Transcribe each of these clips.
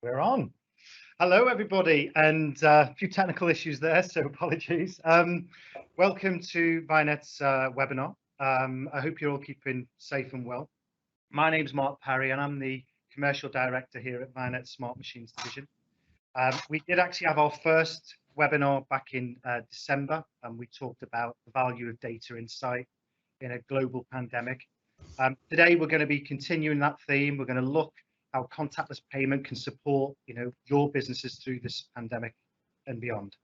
We're on. Hello, everybody, and a few technical issues there, so apologies. Welcome to Vianet's webinar. I hope you're all keeping safe and well. My name's Mark Parry, and I'm the Commercial Director here at Vianet Smart Machines Division. We did actually have our first webinar back in December, and we talked about the value of data insight in a global pandemic. Today, we're going to be continuing that theme. We're going to look how contactless payment can support, your businesses through this pandemic and beyond.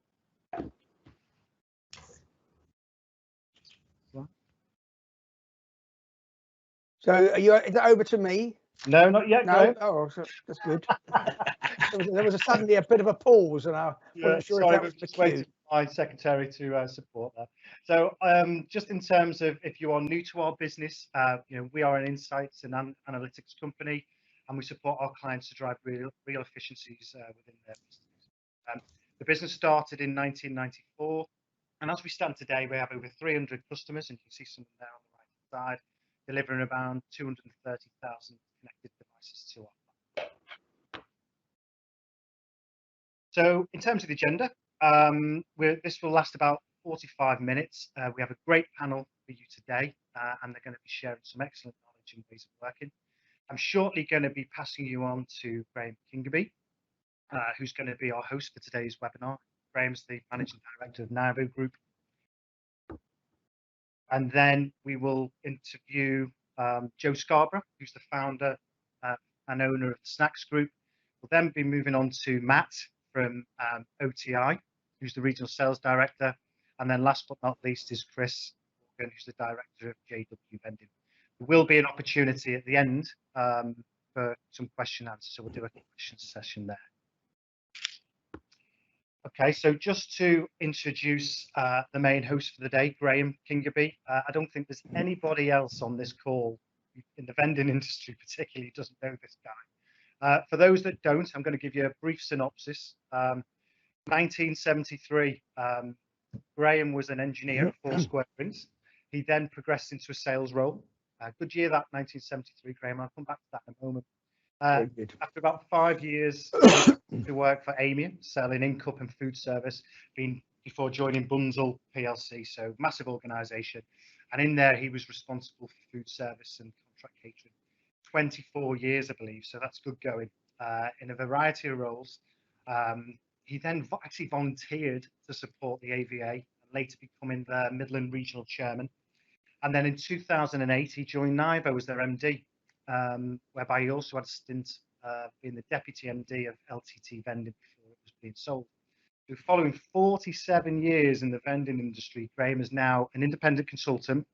So is that over to me? No, not yet. No. Oh, that's good. there was suddenly a bit of a pause, and I wasn't sure if that was the cue. My secretary to support that. So just in terms of if you are new to our business, we are an insights and analytics company, and we support our clients to drive real efficiencies within their business. The business started in 1994, and as we stand today, we have over 300 customers, and you can see some there on the right side, delivering around 230,000 connected devices to our platform. So in terms of the agenda, this will last about 45 minutes. We have a great panel for you today, and they're going to be sharing some excellent knowledge and ways of working. I'm shortly going to be passing you on to Graham Kingerby, who's going to be our host for today's webinar. Graham's the Managing Director of Nivo Group. And then we will interview Joe Scarborough, who's the founder and owner of the Snacks Group. We'll then be moving on to Matt from OTI, who's the Regional Sales Director. And then last but not least is Chris Morgan, who's the Director of JW Vending. There will be an opportunity at the end for some question and answer, so we'll do a question session there. Okay, so just to introduce the main host for the day, Graham Kingerby. I don't think there's anybody else on this call in the vending industry particularly who doesn't know this guy. For those that don't, I'm going to give you a brief synopsis. 1973, Graham was an engineer at Foursquare Drinks. He then progressed into a sales role. Good year, that 1973, Graham. I'll come back to that in a moment. After about 5 years to work for Amia, selling in-cup and food service, before joining Bunzl PLC, so massive organisation. And in there, he was responsible for food service and contract catering. 24 years, I believe, so that's good going. In a variety of roles. He then actually volunteered to support the AVA, and later becoming the Midland Regional Chairman. And then in 2008, he joined Nivo as their MD, whereby he also had a stint being the Deputy MD of LTT Vending before it was being sold. So following 47 years in the vending industry, Graham is now an independent consultant.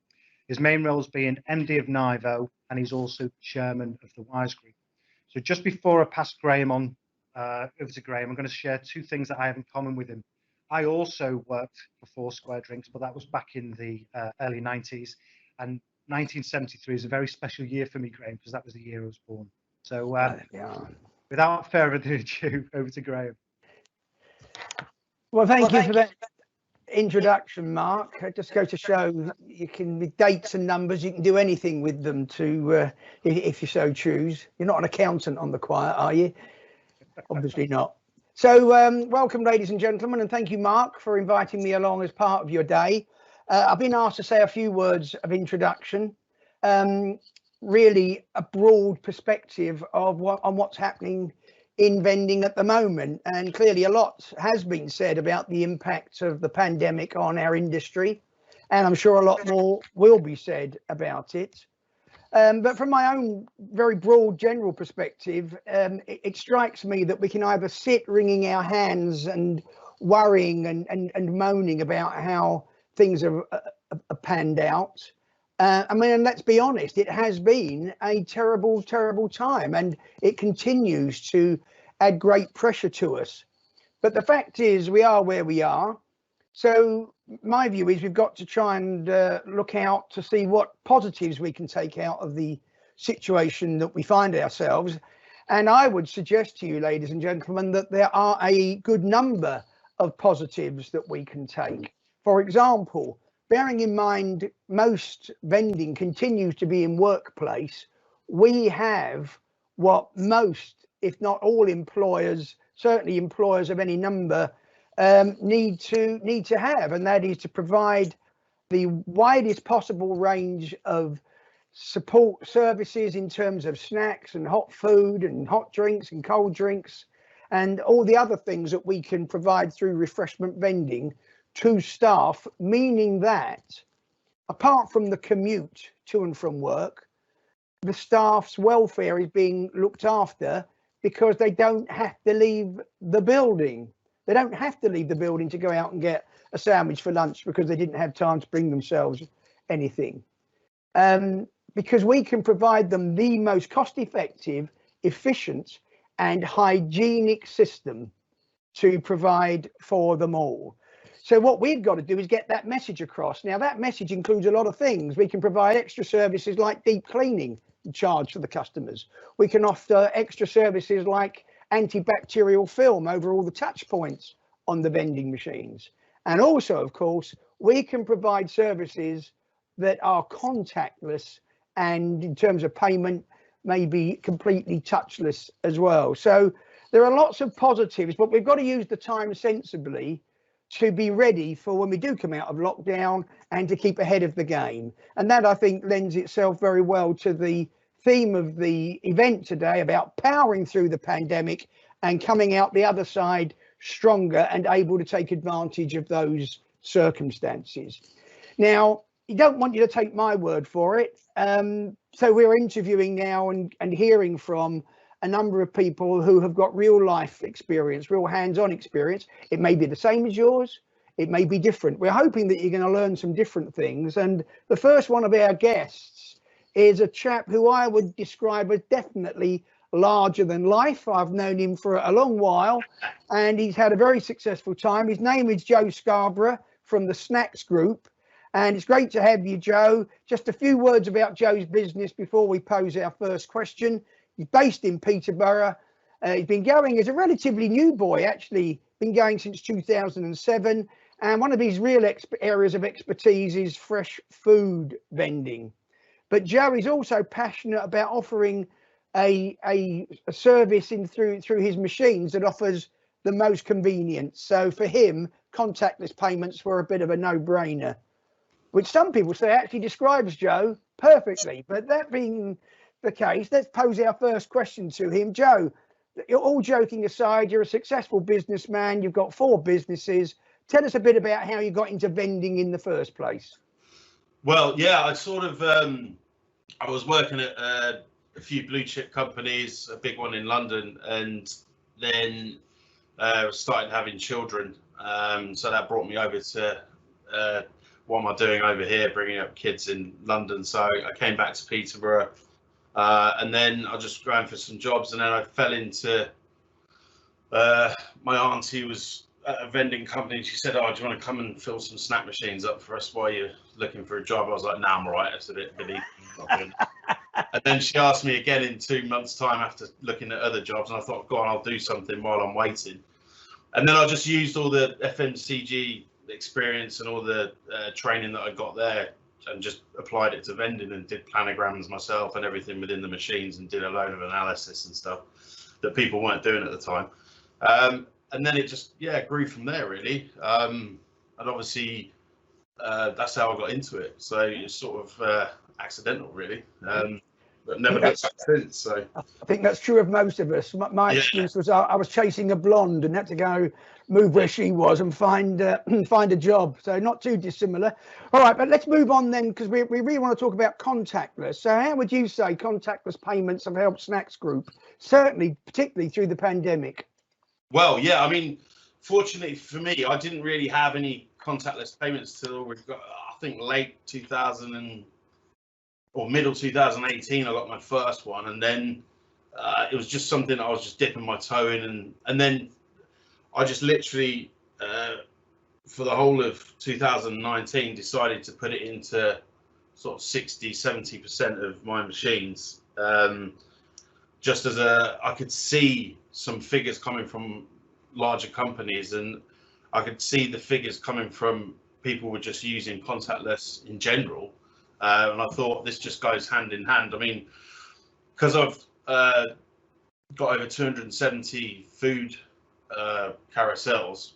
His main roles being MD of Nivo, and he's also Chairman of the Wise Group. So just before I pass Graham on over to Graham, I'm going to share two things that I have in common with him. I also worked for Foursquare Drinks, but that was back in the early 90s. And 1973 is a very special year for me, Graham, because that was the year I was born. So without further ado, over to Graham. Well, thank you for that introduction, Mark. It just goes to show you can, with dates and numbers, you can do anything with them to, if you so choose. You're not an accountant on the quiet, are you? Obviously not. So welcome, ladies and gentlemen, and thank you, Mark, for inviting me along as part of your day. I've been asked to say a few words of introduction, really a broad perspective of what's happening in vending at the moment. And clearly a lot has been said about the impact of the pandemic on our industry, and I'm sure a lot more will be said about it. But from my own very broad general perspective, it strikes me that we can either sit wringing our hands and worrying and moaning about how things are panned out. I mean, let's be honest, it has been a terrible, terrible time, and it continues to add great pressure to us. But the fact is, we are where we are. So my view is we've got to try and look out to see what positives we can take out of the situation that we find ourselves. And I would suggest to you, ladies and gentlemen, that there are a good number of positives that we can take. For example, bearing in mind most vending continues to be in workplace, we have what most if not all employers, certainly employers of any number, need to have, and that is to provide the widest possible range of support services in terms of snacks and hot food and hot drinks and cold drinks and all the other things that we can provide through refreshment vending to staff, meaning that apart from the commute to and from work, the staff's welfare is being looked after because they don't have to leave the building. They don't have to leave the building to go out and get a sandwich for lunch because they didn't have time to bring themselves anything. Because we can provide them the most cost-effective, efficient and hygienic system to provide for them all. So what we've got to do is get that message across. Now that message includes a lot of things. We can provide extra services like deep cleaning and charge for the customers. We can offer extra services like antibacterial film over all the touch points on the vending machines. And also, of course, we can provide services that are contactless and in terms of payment, maybe completely touchless as well. So there are lots of positives, but we've got to use the time sensibly to be ready for when we do come out of lockdown and to keep ahead of the game. And that, I think, lends itself very well to the theme of the event today about powering through the pandemic and coming out the other side stronger and able to take advantage of those circumstances. Now, I don't want you to take my word for it. So we're interviewing now and hearing from a number of people who have got real life experience, real hands-on experience. It may be the same as yours. It may be different. We're hoping that you're going to learn some different things. And the first one of our guests is a chap who I would describe as definitely larger than life. I've known him for a long while and he's had a very successful time. His name is Joe Scarborough from the Snacks Group. And it's great to have you, Joe. Just a few words about Joe's business before we pose our first question. He's based in Peterborough. He's been going as a relatively new boy, actually, been going since 2007. And one of his real areas of expertise is fresh food vending. But Joe is also passionate about offering a service through his machines that offers the most convenience. So for him, contactless payments were a bit of a no-brainer, which some people say actually describes Joe perfectly. But that being the case, let's pose our first question to him. Joe, all joking aside, you're a successful businessman. You've got 4 businesses. Tell us a bit about how you got into vending in the first place. Well, yeah, I sort of, I was working at a few blue chip companies, a big one in London, and then started having children. So that brought me over to what am I doing over here, bringing up kids in London. So I came back to Peterborough and then I just ran for some jobs, and then I fell into my auntie was at a vending company. She said, "Oh, do you want to come and fill some snack machines up for us while you're looking for a job?" I was like, "Nah, I'm all right. It's a bit easy." And then she asked me again in 2 months' time after looking at other jobs, and I thought, "Go on, I'll do something while I'm waiting." And then I just used all the FMCG experience and all the training that I got there and just applied it to vending and did planograms myself and everything within the machines and did a load of analysis and stuff that people weren't doing at the time. And then it just, grew from there really. And obviously that's how I got into it. So it's sort of accidental really. But never looked back since. So I think that's true of most of us. My excuse was I was chasing a blonde and had to go move where she was and find a job. So not too dissimilar. All right, but let's move on then, because we really want to talk about contactless. So how would you say contactless payments have helped Snacks Group, certainly particularly through the pandemic? Well, yeah, I mean, fortunately for me, I didn't really have any contactless payments till we got, I think, late 2000 or middle 2018. I got my first one, and then it was just something I was just dipping my toe in, and then I just literally for the whole of 2019 decided to put it into sort of 60-70% of my machines, just as I could see some figures coming from larger companies, and I could see the figures coming from people were just using contactless in general. And I thought this just goes hand in hand. I mean, because I've got over 270 food carousels.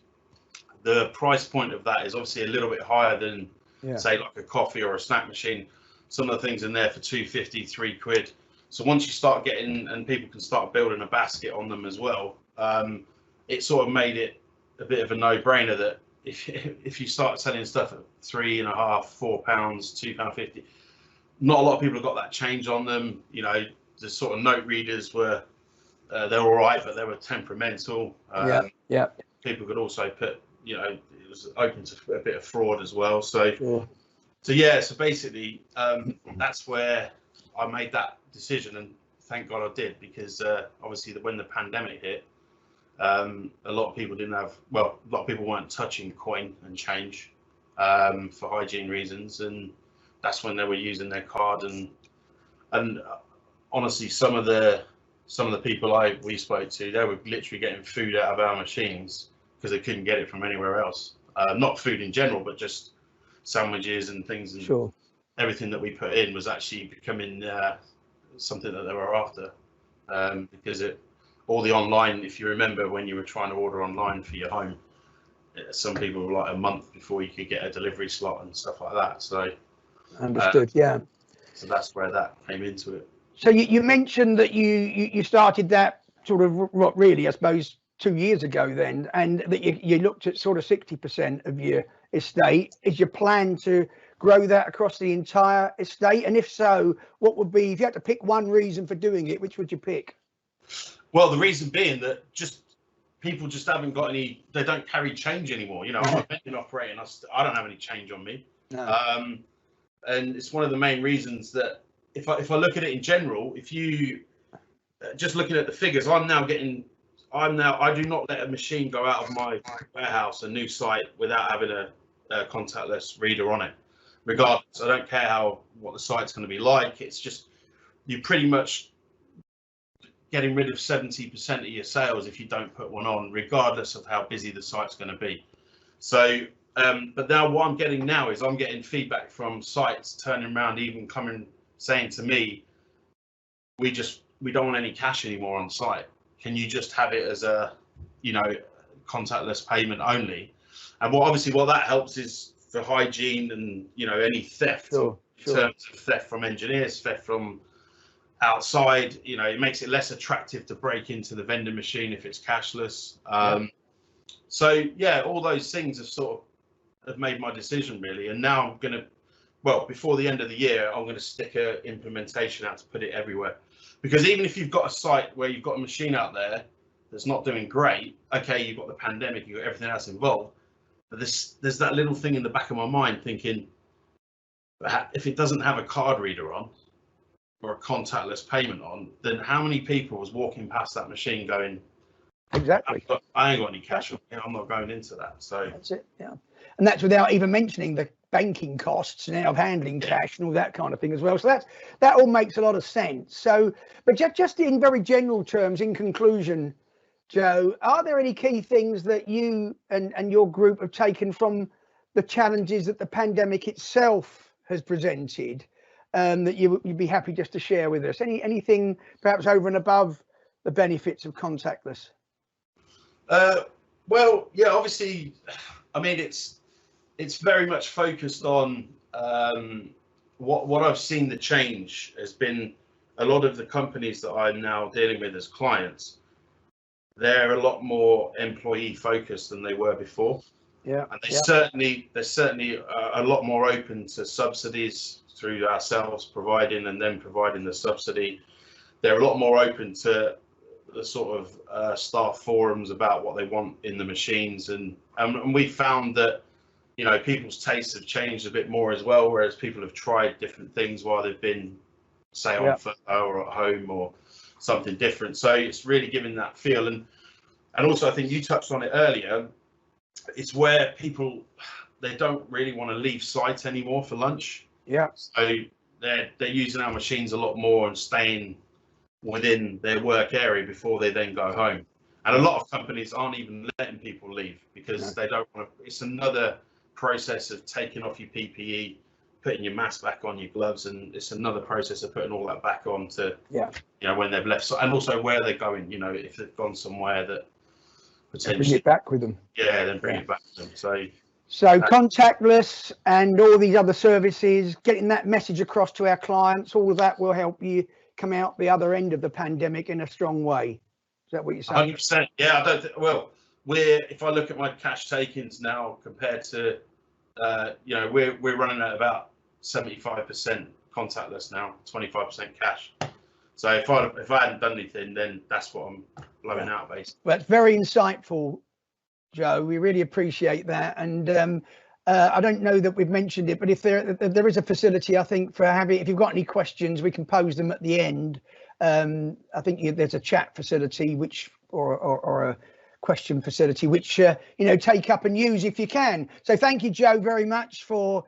The price point of that is obviously a little bit higher than, say, like a coffee or a snack machine. Some of the things in there for 250, £3. So once you start getting, and people can start building a basket on them as well, it sort of made it a bit of a no-brainer that if you start selling stuff at £3.50, £4, £2.50, not a lot of people have got that change on them. You know, the sort of note readers were they're all right, but they were temperamental. People could also put, you know, it was open to a bit of fraud as well. So so basically that's where I made that decision, and thank God I did, because obviously when the pandemic hit, a lot of people a lot of people weren't touching coin and change for hygiene reasons, and that's when they were using their card. And honestly, some of the people we spoke to, they were literally getting food out of our machines because they couldn't get it from anywhere else. Not food in general, but just sandwiches and things, and everything that we put in was actually becoming something that they were after, because all the online, if you remember when you were trying to order online for your home, some people were like a month before you could get a delivery slot and stuff like that. So understood. So that's where that came into it. So you mentioned that you started that sort of really, I suppose, 2 years ago then, and that you looked at sort of 60% of your estate. Is your plan to grow that across the entire estate? And if so, what would be, if you had to pick one reason for doing it, which would you pick? Well, the reason being that people just haven't got any, they don't carry change anymore. You know, I'm a vending operator and I don't have any change on me. No. And it's one of the main reasons that if I look at it in general, if you just looking at the figures, I do not let a machine go out of my warehouse, a new site, without having a contactless reader on it. Regardless, I don't care what the site's going to be like. It's just, you pretty much getting rid of 70% of your sales if you don't put one on, regardless of how busy the site's going to be. So, but now what I'm getting now is I'm getting feedback from sites turning around, even saying to me, we don't want any cash anymore on site. Can you just have it as a, you know, contactless payment only? And what that helps is for hygiene and, you know, any theft, in terms of theft from engineers, theft from outside. You know, it makes it less attractive to break into the vending machine if it's cashless. So yeah, all those things have made my decision really. And now I'm gonna, before the end of the year, I'm gonna stick a implementation out to put it everywhere. Because even if you've got a site where you've got a machine out there that's not doing great, okay, you've got the pandemic, you've got everything else involved, but there's that little thing in the back of my mind thinking, if it doesn't have a card reader on or a contactless payment on, then how many people was walking past that machine going, exactly, I ain't got any cash on me, I'm not going into that. So that's it. Yeah, and that's without even mentioning the banking costs now of handling cash and all that kind of thing as well. So that all makes a lot of sense. So, but just in very general terms, in conclusion, Joe, are there any key things that you and your group have taken from the challenges that the pandemic itself has presented, that you'd be happy just to share with us? Anything perhaps over and above the benefits of contactless? Well, yeah, obviously, I mean, it's very much focused on what I've seen. The change has been a lot of the companies that I'm now dealing with as clients. They're a lot more employee focused than they were before. Yeah, and they're certainly a lot more open to subsidies through ourselves providing the subsidy. They're a lot more open to the sort of staff forums about what they want in the machines, and we found that, you know, people's tastes have changed a bit more as well, whereas people have tried different things while they've been, say, on furlough or at home or something different. So it's really giving that feel. And also, I think you touched on it earlier, it's where people, they don't really want to leave site anymore for lunch. Yeah. So they're using our machines a lot more and staying within their work area before they then go home. And a lot of companies aren't even letting people leave because they don't want to. It's another process of taking off your PPE, putting your mask back on, your gloves, and it's another process of putting all that back on to, Yeah. you know, when they've left, and also where they're going, you know, if they've gone somewhere that Bring potentially, it back with them. yeah, then bring Yeah. it back to them. So Contactless and all these other services, getting that message across to our clients, all of that will help you come out the other end of the pandemic in a strong way. Is that what you're saying? 100%. Yeah, I don't think, well, if I look at my cash takings now compared to, you know, we're running at about 75% contactless now, 25% cash. So if I hadn't done anything, then that's what I'm blowing out, basically. Well, that's very insightful, Joe. We really appreciate that. And I don't know that we've mentioned it, but if there is a facility, I think, for having, if you've got any questions, we can pose them at the end. I think there's a chat facility, which or a question facility, which you know, take up and use if you can. So thank you, Joe, very much for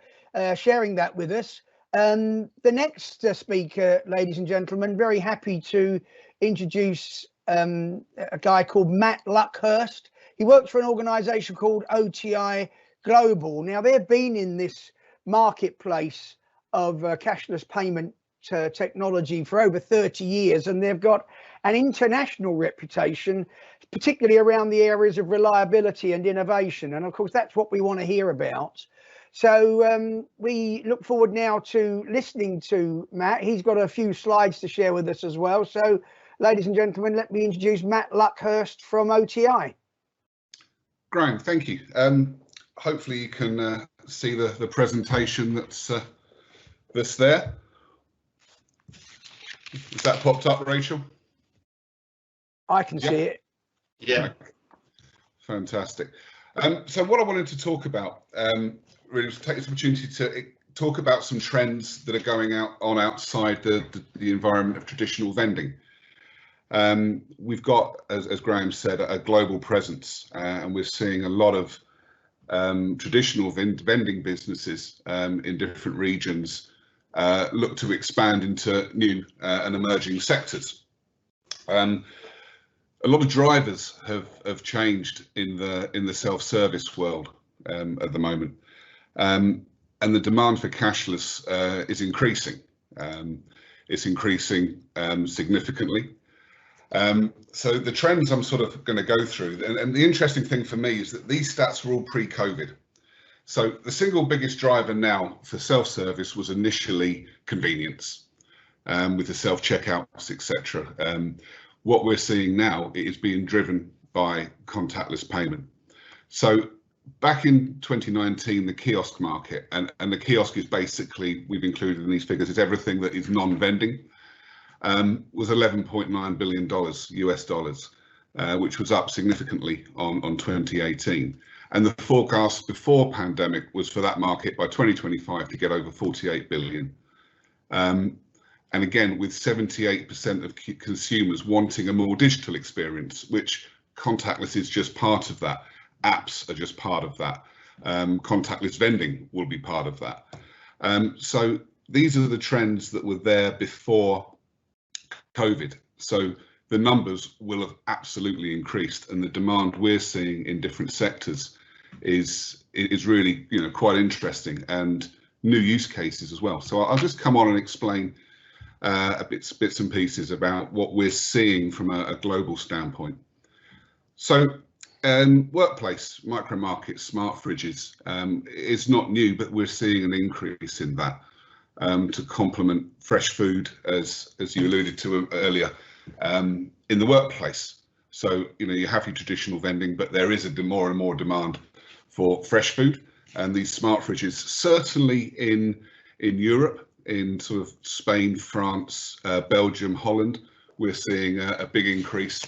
sharing that with us. The next speaker, ladies and gentlemen, very happy to introduce a guy called Matt Luckhurst. He works for an organisation called OTI Global. Now, they've been in this marketplace of cashless payment technology for over 30 years, and they've got an international reputation, particularly around the areas of reliability and innovation. And of course, that's what we want to hear about. So we look forward now to listening to Matt. He's got a few slides to share with us as well. So, ladies and gentlemen, let me introduce Matt Luckhurst from OTI. Graham, thank you. Hopefully you can see the presentation that's there. Is that popped up, Rachel? I can see it. Yeah. Fantastic. So what I wanted to talk about really was to take this opportunity to talk about some trends that are going on outside the environment of traditional vending. We've got, as Graham said, a global presence, and we're seeing a lot of traditional vending businesses in different regions look to expand into new and emerging sectors. A lot of drivers have changed in the self-service world at the moment, and the demand for cashless is increasing. It's increasing significantly. So the trends I'm sort of going to go through, and the interesting thing for me is that these stats were all pre-COVID. So the single biggest driver now for self-service was initially convenience, with the self-checkouts, etc. What we're seeing now is being driven by contactless payment. So back in 2019, the kiosk market, and the kiosk is basically, we've included in these figures, is everything that is non-vending, was $11.9 billion US dollars, which was up significantly on 2018. And the forecast before pandemic was for that market by 2025 to get over 48 billion. And again, with 78% of consumers wanting a more digital experience, which contactless is just part of that. Apps are just part of that. Contactless vending will be part of that. So these are the trends that were there before COVID. So the numbers will have absolutely increased, and the demand we're seeing in different sectors is really, you know, quite interesting, and new use cases as well. So I'll just come on and explain bits and pieces about what we're seeing from a global standpoint. So workplace, micro markets, smart fridges is not new, but we're seeing an increase in that to complement fresh food, as you alluded to earlier, in the workplace. So, you know, you have your traditional vending, but there is more and more demand for fresh food, and these smart fridges, certainly in Europe, in sort of Spain, France, Belgium, Holland, we're seeing a big increase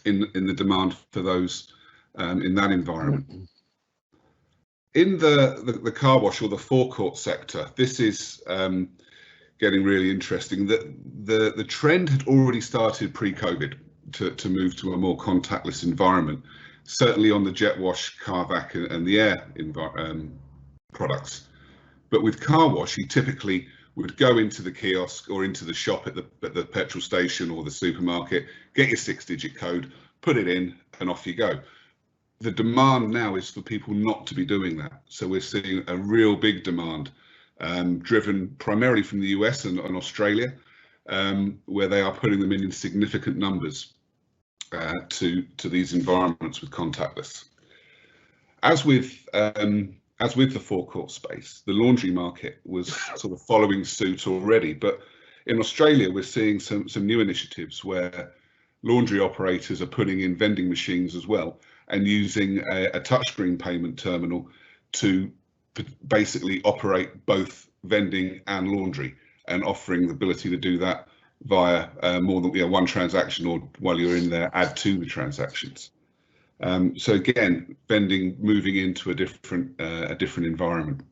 in the demand for those in that environment. In the car wash or the forecourt sector, this is getting really interesting. The trend had already started pre-COVID to move to a more contactless environment, certainly on the jet wash, car vac, and the air products. But with car wash, you typically would go into the kiosk or into the shop at the petrol station or the supermarket, get your 6-digit code, put it in, and off you go. The demand now is for people not to be doing that. So we're seeing a real big demand driven primarily from the US and Australia, where they are putting them in significant numbers to these environments with contactless. As with the forecourt space, the laundry market was sort of following suit already, but in Australia we're seeing some new initiatives where laundry operators are putting in vending machines as well and using a touchscreen payment terminal to basically operate both vending and laundry, and offering the ability to do that via more than one transaction, or while you're in there, add to the transactions. So again, vending moving into a different environment.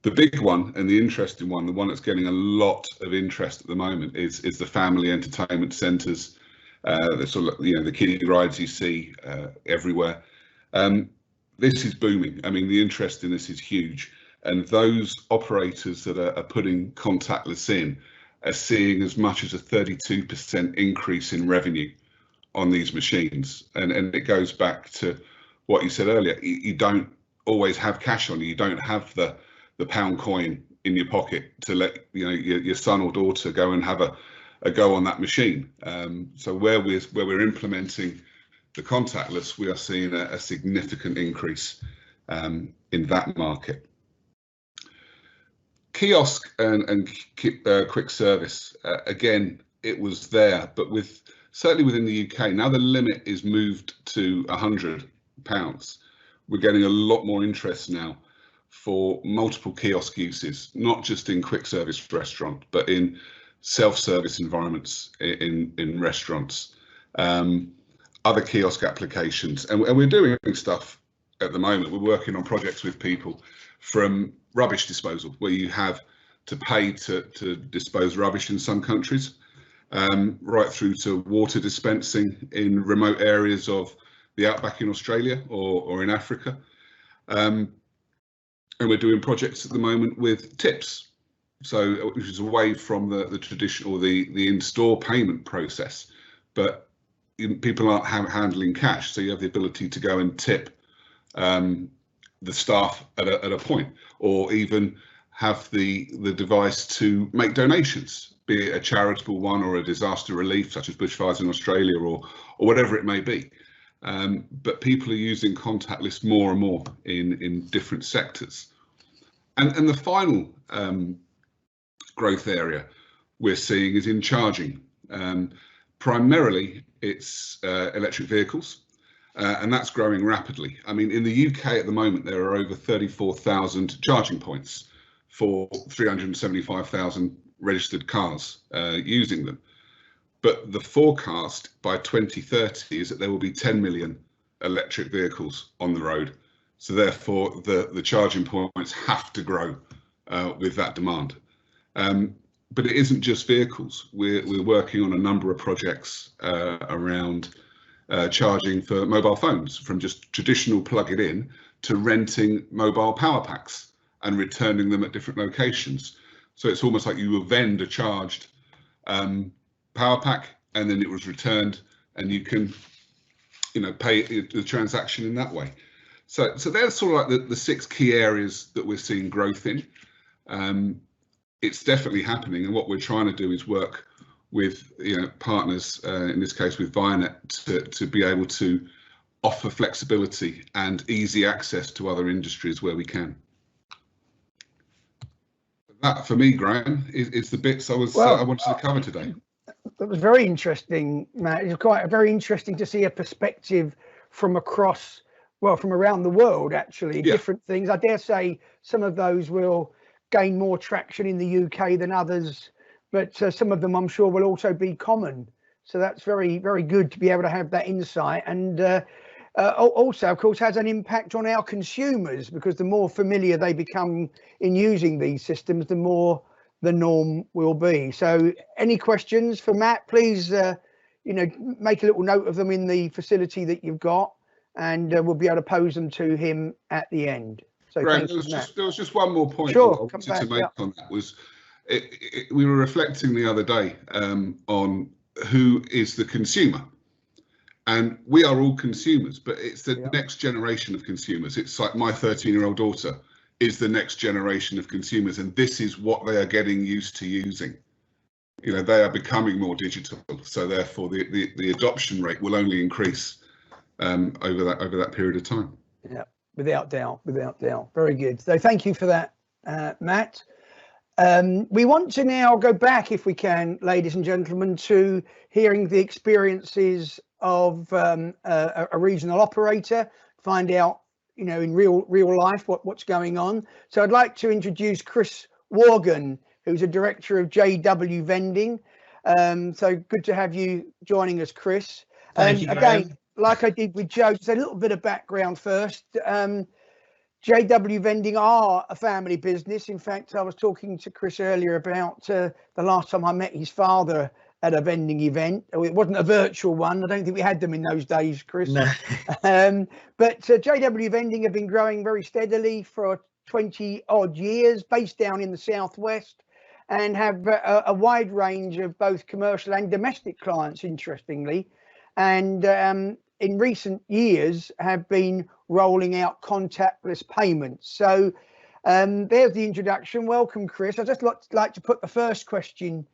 The big one and the interesting one, the one that's getting a lot of interest at the moment, is the family entertainment centres. The sort of, the kiddie rides you see everywhere. This is booming. I mean, the interest in this is huge, and those operators that are putting contactless in are seeing as much as a 32% increase in revenue on these machines. And it goes back to what you said earlier. You don't always have cash on you. You don't have the pound coin in your pocket to let your son or daughter go and have a go on that machine. So where we're implementing the contactless, we are seeing a significant increase in that market. Kiosk and quick service, again, it was there, but certainly within the UK, now the limit is moved to £100. We're getting a lot more interest now for multiple kiosk uses, not just in quick service restaurant, but in self-service environments in restaurants, other kiosk applications. And we're doing stuff at the moment. We're working on projects with people from rubbish disposal, where you have to pay to dispose rubbish in some countries, right through to water dispensing in remote areas of the outback in Australia or in Africa. And we're doing projects at the moment with tips, so which is away from the traditional, the in-store payment process, but people aren't handling cash, so you have the ability to go and tip the staff at a point, or even have the device to make donations, be it a charitable one or a disaster relief such as bushfires in Australia, or whatever it may be. But people are using contactless more and more in different sectors. And the final growth area we're seeing is in charging. Primarily it's electric vehicles, and that's growing rapidly. I mean, in the UK at the moment, there are over 34,000 charging points for 375,000 registered cars using them. But the forecast by 2030 is that there will be 10 million electric vehicles on the road. So therefore, the charging points have to grow with that demand. But it isn't just vehicles. We're working on a number of projects around charging for mobile phones, from just traditional plug it in to renting mobile power packs and returning them at different locations. So it's almost like you will vend a charged power pack, and then it was returned, and you can, pay the transaction in that way. So there's sort of like the 6 key areas that we're seeing growth in. It's definitely happening, and what we're trying to do is work with partners, in this case with Vianet, to be able to offer flexibility and easy access to other industries where we can. That for me, Graham, is the bits I wanted to cover today. That was very interesting, Matt. It's quite very interesting to see a perspective from across, from around the world, actually. Yeah. Different things. I dare say some of those will gain more traction in the UK than others, but some of them I'm sure will also be common. So that's very, very good to be able to have that insight. And also, of course, has an impact on our consumers, because the more familiar they become in using these systems, the more the norm will be. So any questions for Matt, please, make a little note of them in the facility that you've got, and we'll be able to pose them to him at the end. So Graham, there was just one more point I wanted to make on that. Was we were reflecting the other day on who is the consumer, and we are all consumers, but it's the next generation of consumers. It's like my 13-year-old daughter is the next generation of consumers, and this is what they are getting used to using. You know, they are becoming more digital, so therefore the adoption rate will only increase over that period of time. Yeah, without doubt, without doubt. Very good. So thank you for that, Matt. We want to now go back, if we can, ladies and gentlemen, to hearing the experiences of a regional operator, find out, you know, in real life what's going on. So I'd like to introduce Chris Worgan, who's a director of JW Vending. So good to have you joining us, Chris. Thank you, again, like I did with Joe, just a little bit of background first. JW Vending are a family business. In fact, I was talking to Chris earlier about the last time I met his father at a vending event. It wasn't a virtual one. I don't think we had them in those days, Chris. No. But JW Vending have been growing very steadily for 20 odd years, based down in the southwest, and have a wide range of both commercial and domestic clients, interestingly. And in recent years have been rolling out contactless payments. So there's the introduction. Welcome, Chris. I'd just like to put the first question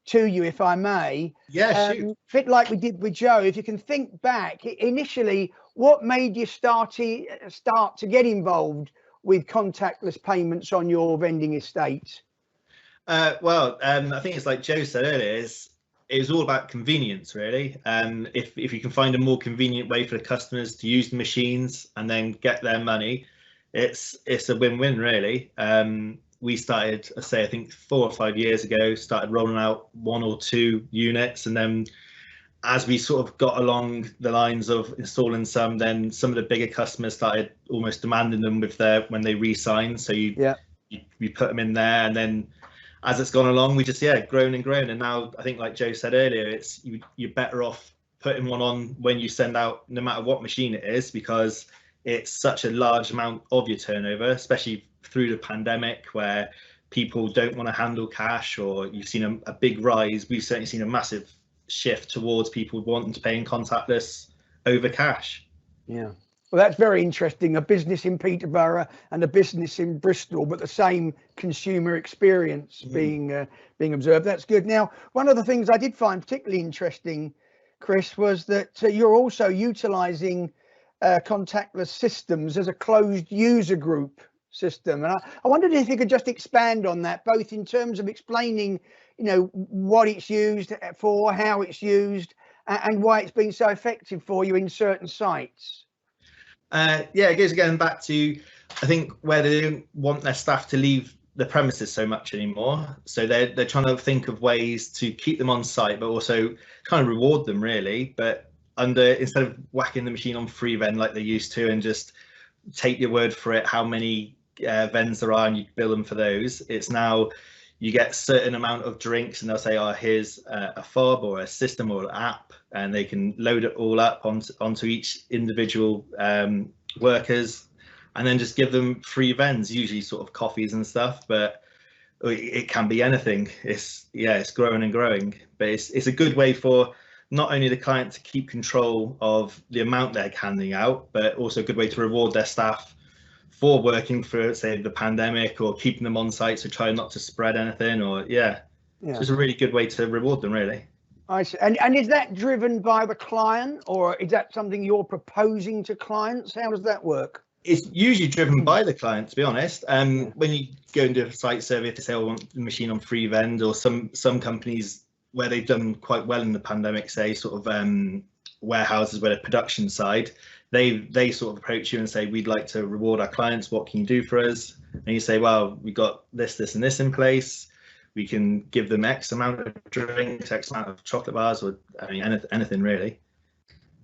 to you, if I may. Yeah, shoot. Bit like we did with Joe, if you can think back, initially, what made you start to get involved with contactless payments on your vending estate? Well, I think it's like Joe said earlier, it was all about convenience, really. If you can find a more convenient way for the customers to use the machines and then get their money, it's a win-win, really. We started, I think 4 or 5 years ago, started rolling out 1 or 2 units, and then as we sort of got along the lines of installing some, then some of the bigger customers started almost demanding them when they re-sign. So you put them in there, and then as it's gone along, we just grown and grown. And now I think, like Joe said earlier, you're better off putting one on when you send out, no matter what machine it is, because it's such a large amount of your turnover, especially through the pandemic, where people don't want to handle cash, or you've seen a big rise. We've certainly seen a massive shift towards people wanting to pay in contactless over cash. Yeah. Well, that's very interesting. A business in Peterborough and a business in Bristol, but the same consumer experience being observed. That's good. Now, one of the things I did find particularly interesting, Chris, was that you're also utilising contactless systems as a closed user group system. And I wondered if you could just expand on that, both in terms of explaining, you know, what it's used for, how it's used, and why it's been so effective for you in certain sites. It goes again back to, I think, where they don't want their staff to leave the premises so much anymore. So they're trying to think of ways to keep them on site, but also kind of reward them, really. But instead of whacking the machine on free vend like they used to and just take your word for it how many vends there are and you bill them for those, it's now you get a certain amount of drinks and they'll say, oh, here's a fob or a system or an app, and they can load it all up onto each individual workers, and then just give them free vends, usually sort of coffees and stuff, but it can be anything. It's growing and growing, but it's a good way for not only the client to keep control of the amount they're handing out, but also a good way to reward their staff for working for, say, the pandemic, or keeping them on site, so try not to spread anything, or so it's a really good way to reward them, really. I see. And is that driven by the client, or is that something you're proposing to clients? How does that work? It's usually driven by the client, to be honest. When you go and do a site survey, if they say, I want the machine on free vend, or some companies where they've done quite well in the pandemic, say sort of warehouses where the production side, they sort of approach you and say, we'd like to reward our clients, what can you do for us? And you say, well, we got this and this in place, we can give them X amount of drinks, X amount of chocolate bars, or anything really.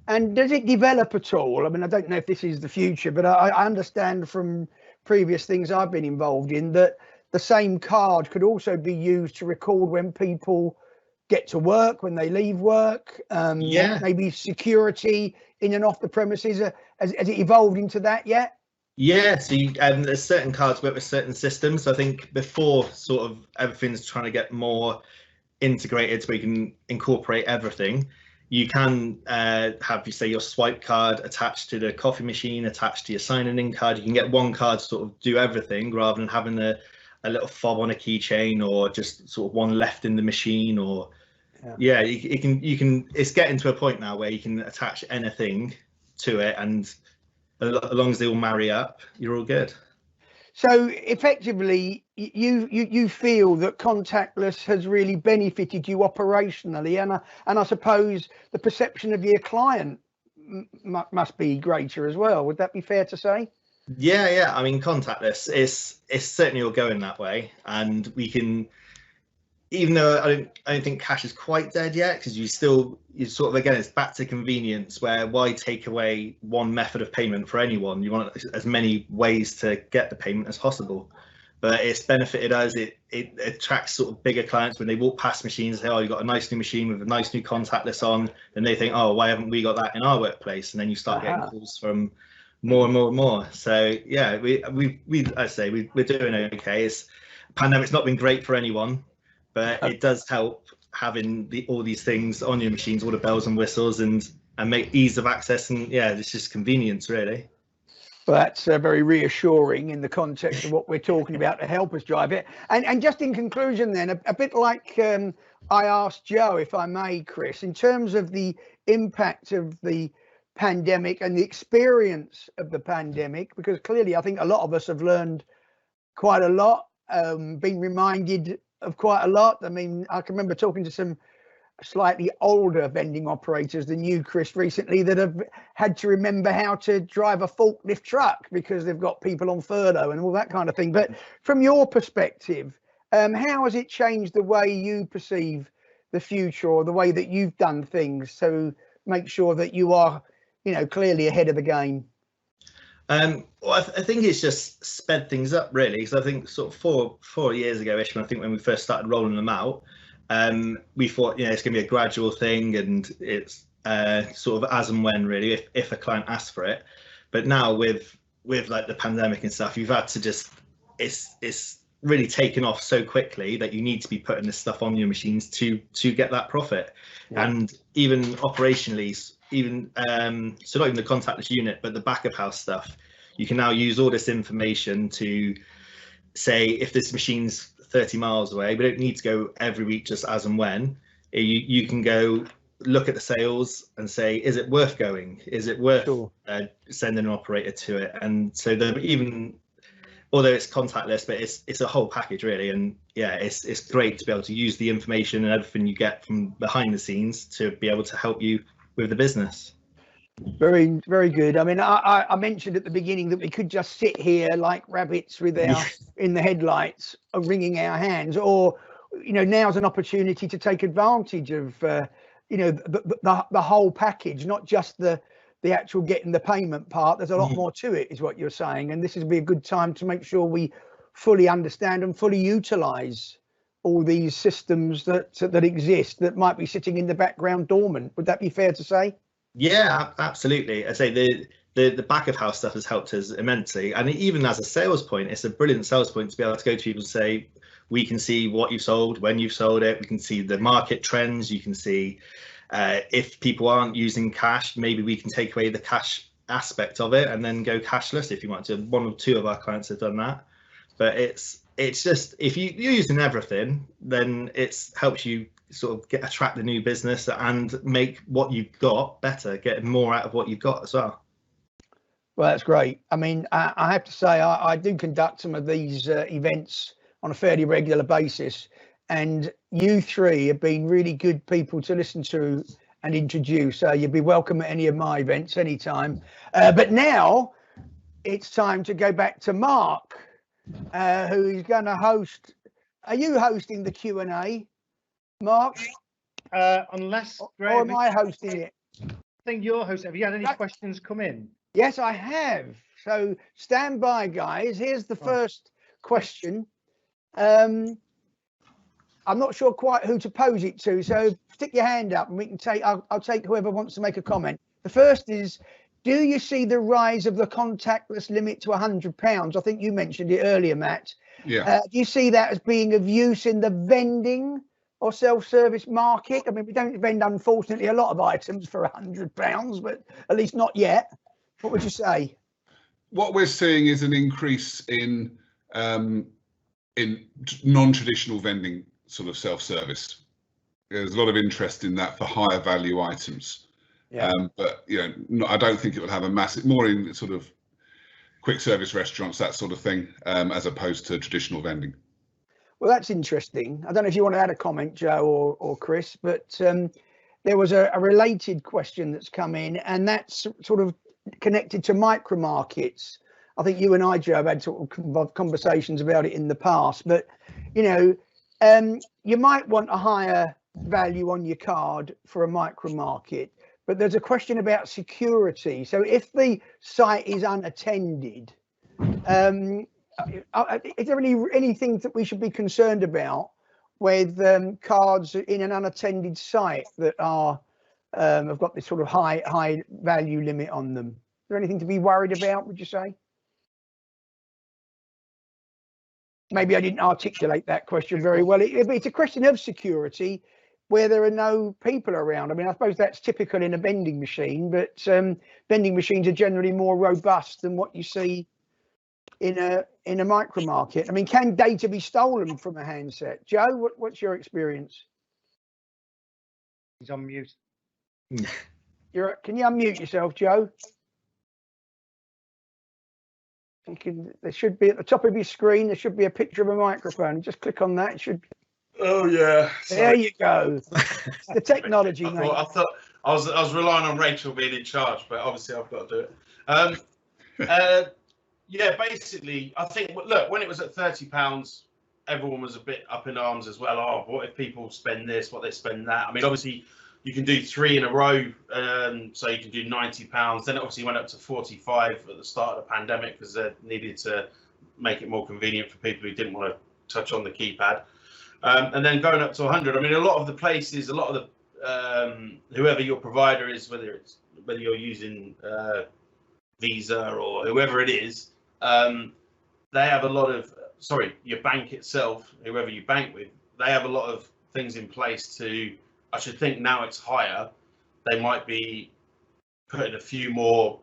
And does it develop at all? I mean, I don't know if this is the future, but I understand from previous things I've been involved in that the same card could also be used to record when people get to work, when they leave work, maybe security in and off the premises. Has it evolved into that yet? Yeah, so there's certain cards work with certain systems. I think before, sort of everything's trying to get more integrated so we can incorporate everything. you can have, you say, your swipe card attached to the coffee machine, attached to your sign-in card. You can get one card to sort of do everything rather than having a little fob on a keychain, or just sort of one left in the machine. Or yeah, you can. It's getting to a point now where you can attach anything to it, and as long as they all marry up, you're all good. So effectively, you feel that contactless has really benefited you operationally, and I suppose the perception of your client must be greater as well. Would that be fair to say? Yeah. I mean, contactless is certainly all going that way, and we can. Even though I don't think cash is quite dead yet, because you sort of, again, it's back to convenience, where why take away one method of payment for anyone? You want as many ways to get the payment as possible. But it's benefited us. It attracts sort of bigger clients when they walk past machines and say, oh, you've got a nice new machine with a nice new contactless on, and they think, oh, why haven't we got that in our workplace? And then you start getting calls from more and more and more. So yeah, I say we're doing okay. Pandemic's not been great for anyone, but it does help having all these things on your machines, all the bells and whistles, and make ease of access. And yeah, it's just convenience, really. Well, that's very reassuring in the context of what we're talking about to help us drive it. And just in conclusion then, a bit like I asked Joe, if I may, Chris, in terms of the impact of the pandemic and the experience of the pandemic, because clearly I think a lot of us have learned quite a lot, been reminded of quite a lot. I mean, I can remember talking to some slightly older vending operators than you, Chris, recently, that have had to remember how to drive a forklift truck because they've got people on furlough and all that kind of thing. But from your perspective, how has it changed the way you perceive the future, or the way that you've done things to make sure that you are, clearly ahead of the game? Well, I think it's just sped things up, really, because I think sort of four years ago-ish, I think when we first started rolling them out, we thought, it's going to be a gradual thing, and it's sort of as and when, really, if a client asks for it. But now with like the pandemic and stuff, you've had to just, it's really taken off so quickly that you need to be putting this stuff on your machines to get that profit. Yeah. And even operationally, so not even the contactless unit, but the back of house stuff, you can now use all this information to say, if this machine's 30 miles away, we don't need to go every week just as and when. You can go look at the sales and say, is it worth going? Is it worth sending an operator to it? And so even although it's contactless, but it's a whole package, really. And yeah, it's great to be able to use the information and everything you get from behind the scenes to be able to help you with the business. Very, very good. I mean, I mentioned at the beginning that we could just sit here like rabbits with our in the headlights, wringing our hands, or now's an opportunity to take advantage of the whole package, not just the actual getting the payment part. There's a lot more to it, is what you're saying, and this would be a good time to make sure we fully understand and fully utilize all these systems that exist that might be sitting in the background dormant. Would that be fair to say? Yeah, absolutely. I say the back of house stuff has helped us immensely, and even as a sales point, it's a brilliant sales point to be able to go to people and say, we can see what you've sold, when you've sold it, we can see the market trends, you can see if people aren't using cash, maybe we can take away the cash aspect of it and then go cashless if you want to. One or two of our clients have done that, but it's just, if you're using everything, then it helps you sort of attract the new business and make what you've got better, get more out of what you've got as well. Well, that's great. I mean, I have to say, I do conduct some of these events on a fairly regular basis, and you three have been really good people to listen to and introduce. You'd be welcome at any of my events anytime. But now it's time to go back to Mark, who is going to host. Are you hosting the Q&A, Mark? Unless Graham, or am I hosting it? I think you're hosting. Have you had any questions come in? Yes, I have. So stand by, guys. Here's the first question. I'm not sure quite who to pose it to, so stick your hand up and we can take. I'll take whoever wants to make a comment. The first is, do you see the rise of the contactless limit to £100? I think you mentioned it earlier, Matt. Yeah. Do you see that as being of use in the vending or self-service market? I mean, we don't vend, unfortunately, a lot of items for £100, but at least not yet. What would you say? What we're seeing is an increase in non-traditional vending, sort of self-service. There's a lot of interest in that for higher value items. Yeah. But I don't think it will have a massive, more in sort of quick service restaurants, that sort of thing, as opposed to traditional vending. Well, that's interesting. I don't know if you want to add a comment, Joe or Chris, but there was a related question that's come in, and that's sort of connected to micro markets. I think you and I, Joe, have had sort of conversations about it in the past, but you might want a higher value on your card for a micro market, but there's a question about security. So if the site is unattended, is there anything that we should be concerned about with cards in an unattended site that are have got this sort of high value limit on them? Is there anything to be worried about, would you say? Maybe I didn't articulate that question very well. It's a question of security where there are no people around. I mean, I suppose that's typical in a vending machine, but vending machines are generally more robust than what you see in a micro market. I mean, can data be stolen from a handset? Joe, what's your experience? He's on mute. Can you unmute yourself, Joe? There should be at the top of your screen, there should be a picture of a microphone. Just click on that. It should. Oh yeah. There you go. It's the technology, mate. I thought I was relying on Rachel being in charge, but obviously I've got to do it. Yeah, basically, I think, look, when it was at £30, everyone was a bit up in arms as well. Oh, what if people spend this, what they spend that? I mean, obviously, you can do 3 in a row, so you can do £90. Then it obviously went up to 45 at the start of the pandemic because they needed to make it more convenient for people who didn't want to touch on the keypad. And then going up to 100. I mean, a lot of the places, a lot of the whoever your provider is, whether you're using Visa or whoever it is, they have a lot of, your bank itself, whoever you bank with, they have a lot of things in place to, I should think now it's higher, they might be putting a few more,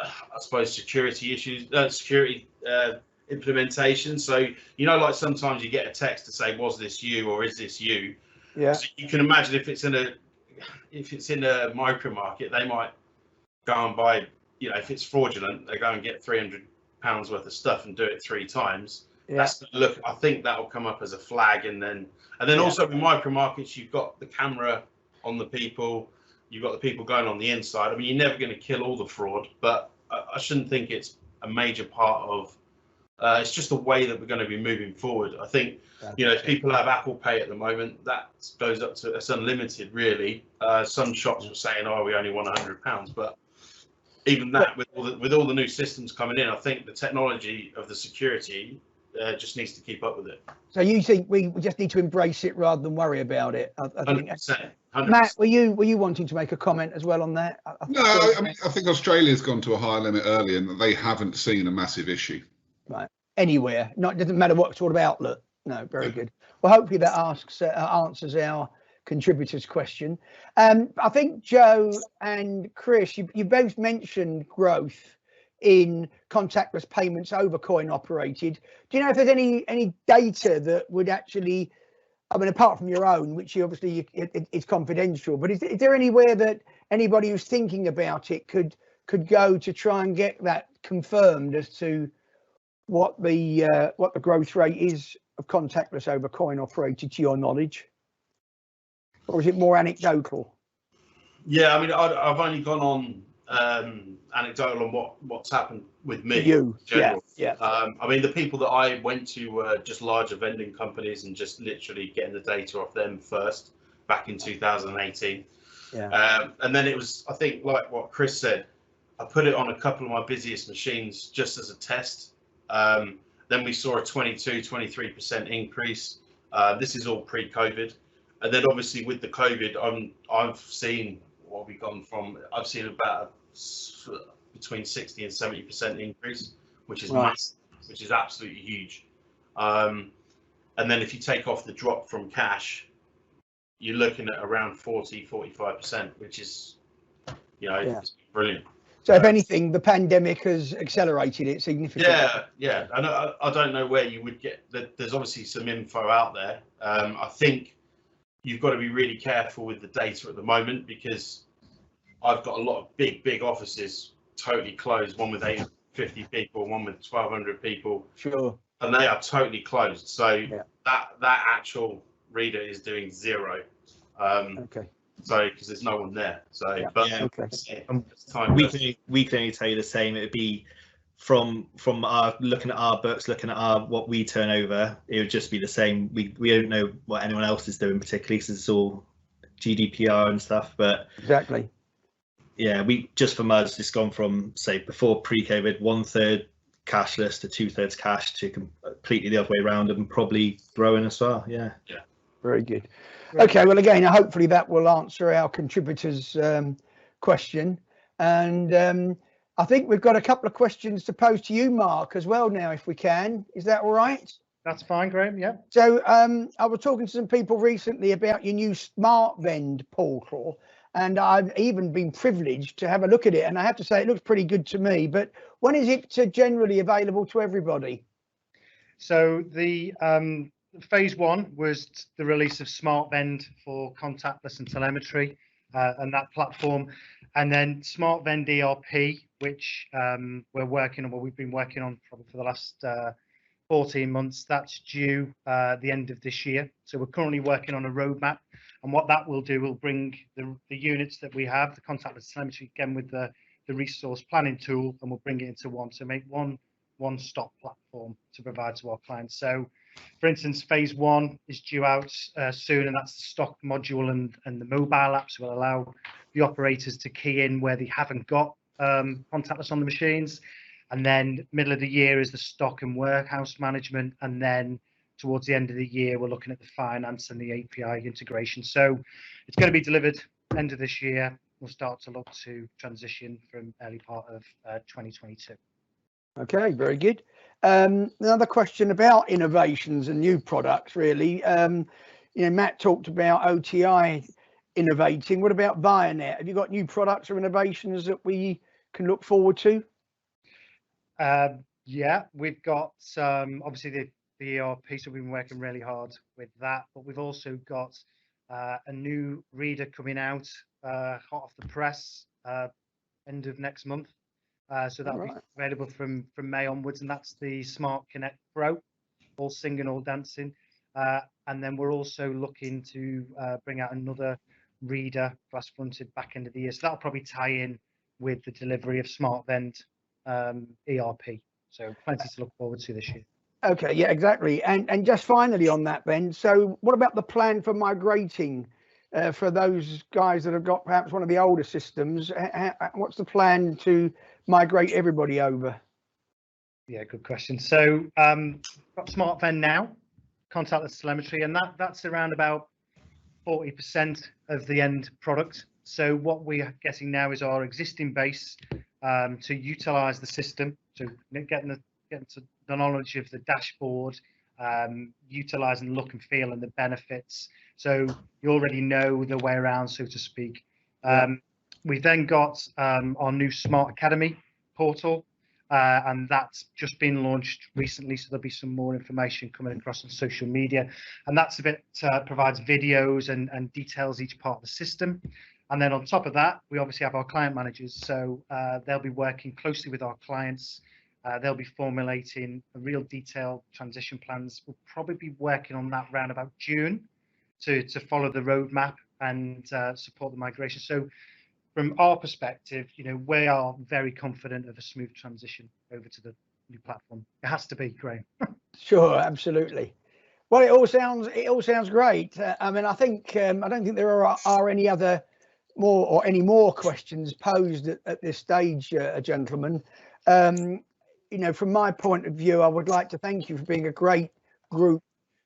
I suppose, security issues, implementation. So, like sometimes you get a text to say, was this you or is this you? Yeah. So you can imagine if it's in a micro market, they might go and buy, if it's fraudulent, they go and get £300 worth of stuff and do it 3 times. Yeah. That's look. I think that will come up as a flag, and then also in micro markets, you've got the camera on the people, you've got the people going on the inside. I mean, you're never going to kill all the fraud, but I shouldn't think it's a major part of. It's just the way that we're going to be moving forward. I think, if people have Apple Pay at the moment, that goes up to, it's unlimited, really. Some shops were saying, oh, we only want £100, but even that, with all the new systems coming in, I think the technology of the security just needs to keep up with it. So you think we just need to embrace it rather than worry about it? I think. 100%. Matt, were you wanting to make a comment as well on that? I think Australia's gone to a higher limit early, and they haven't seen a massive issue. Right. Anywhere, doesn't matter what sort of outlet. No, very good. Well, hopefully that answers our contributors' question. I think Joe and Chris, you both mentioned growth in contactless payments over coin operated. Do you know if there's any data that would actually, I mean, apart from your own, which obviously it's confidential, but is there anywhere that anybody who's thinking about it could go to try and get that confirmed as to what the growth rate is of contactless over coin operated, to your knowledge, or is it more anecdotal? Yeah, I mean, I've only gone on anecdotal on what's happened with me. You, yeah. I mean, the people that I went to were just larger vending companies and just literally getting the data off them first back in 2018. Yeah. And then it was, I think, like what Chris said, I put it on a couple of my busiest machines just as a test. Then we saw a 23% increase. This is all pre-COVID. And then obviously with the COVID, I've seen what we've gone from, I've seen about between 60 and 70% increase, which is massive, which is absolutely huge. And then if you take off the drop from cash, you're looking at around 40-45%, which is, it's brilliant. So if anything, the pandemic has accelerated it significantly. Yeah. And I don't know where you would get that. There's obviously some info out there. I think you've got to be really careful with the data at the moment, because I've got a lot of big offices totally closed, one with 850 people, one with 1,200 people. Sure. And they are totally closed. So that actual reader is doing 0. Okay. So because there's no one there. So we can only tell you the same. It would be from our looking at our books, looking at what we turn over. It would just be the same. We don't know what anyone else is doing particularly, because it's all GDPR and stuff. But exactly. Yeah, from us, it's gone from, say, before pre-COVID, 1/3 cashless to 2/3 cash to completely the other way around, and probably growing as well. Yeah. Very good. Okay, well, again, hopefully that will answer our contributors' question. And I think we've got a couple of questions to pose to you, Mark, as well now, if we can. Is that all right? That's fine, Graham, yeah. So I was talking to some people recently about your new Smart Vend portal, and I've even been privileged to have a look at it. And I have to say, it looks pretty good to me. But when is it generally available to everybody? So the phase 1 was the release of Smart Vend for contactless and telemetry and that platform. And then Smart Vend ERP, which we've been working on probably for the last 14 months. That's due the end of this year. So we're currently working on a roadmap. And what that will do will bring the units that we have, the contactless telemetry, again with the resource planning tool, and we'll bring it into one to make one-stop platform to provide to our clients. So, for instance, phase 1 is due out soon, and that's the stock module and the mobile apps will allow the operators to key in where they haven't got contactless on the machines. And then middle of the year is the stock and warehouse management, and then towards the end of the year we're looking at the finance and the API integration. So it's going to be delivered end of this year. We'll start to look to transition from early part of 2022. Okay, very good. Another question about innovations and new products, really. Matt talked about OTI innovating. What about Vianet? Have you got new products or innovations that we can look forward to? Yeah, we've got obviously the ERP, so we've been working really hard with that, but we've also got a new reader coming out hot off the press end of next month. So that'll be available from May onwards, and that's the Smart Connect Pro, all singing, all dancing. And then we're also looking to bring out another reader, glass fronted, back end of the year. So that'll probably tie in with the delivery of Smart Vend ERP. So plenty to look forward to this year. Okay, yeah, exactly. And just finally on that, Ben, so what about the plan for migrating for those guys that have got perhaps one of the older systems? What's the plan to migrate everybody over? Yeah, good question. So got Smart Vend now, contactless telemetry, and that's around about 40% of the end product. So what we are getting now is our existing base to utilize the system, so getting to the knowledge of the dashboard, utilizing the look and feel and the benefits. So you already know the way around, so to speak. We've then got our new Smart Academy portal, and that's just been launched recently, so there'll be some more information coming across on social media, and that's a bit provides videos and details each part of the system. And then on top of that, we obviously have our client managers, so they'll be working closely with our clients. They'll be formulating a real detailed transition plans. We'll probably be working on that around about June to follow the roadmap and support the migration. So from our perspective, we are very confident of a smooth transition over to the new platform. It has to be, Graham. Sure, absolutely. Well, it all sounds great. I mean, I think I don't think there are any other any more questions posed at this stage, gentlemen. From my point of view, I would like to thank you for being a great group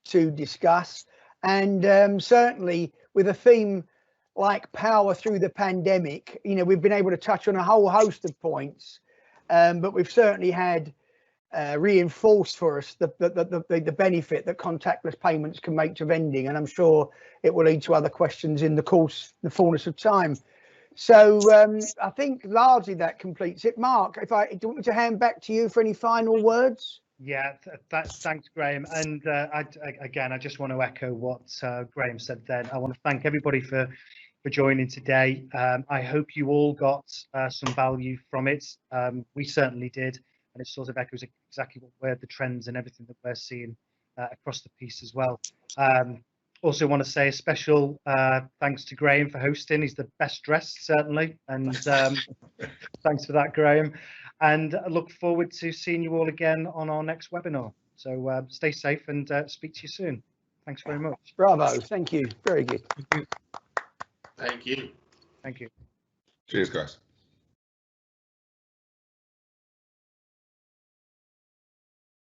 to discuss, and certainly with a theme like power through the pandemic, we've been able to touch on a whole host of points, but we've certainly had reinforce for us the benefit that contactless payments can make to vending, and I'm sure it will lead to other questions in the fullness of time. So I think largely that completes it. Mark, do you want me to hand back to you for any final words? Yeah, thanks, Graham. And again, I just want to echo what Graham said then. I want to thank everybody for joining today. I hope you all got some value from it. We certainly did. And it sort of echoes exactly where the trends and everything that we're seeing across the piece as well. Also want to say a special thanks to Graham for hosting. He's the best dressed, certainly. And thanks for that, Graham. And I look forward to seeing you all again on our next webinar. So stay safe and speak to you soon. Thanks very much. Bravo. Thank you. Very good. Thank you. Thank you. Cheers, guys.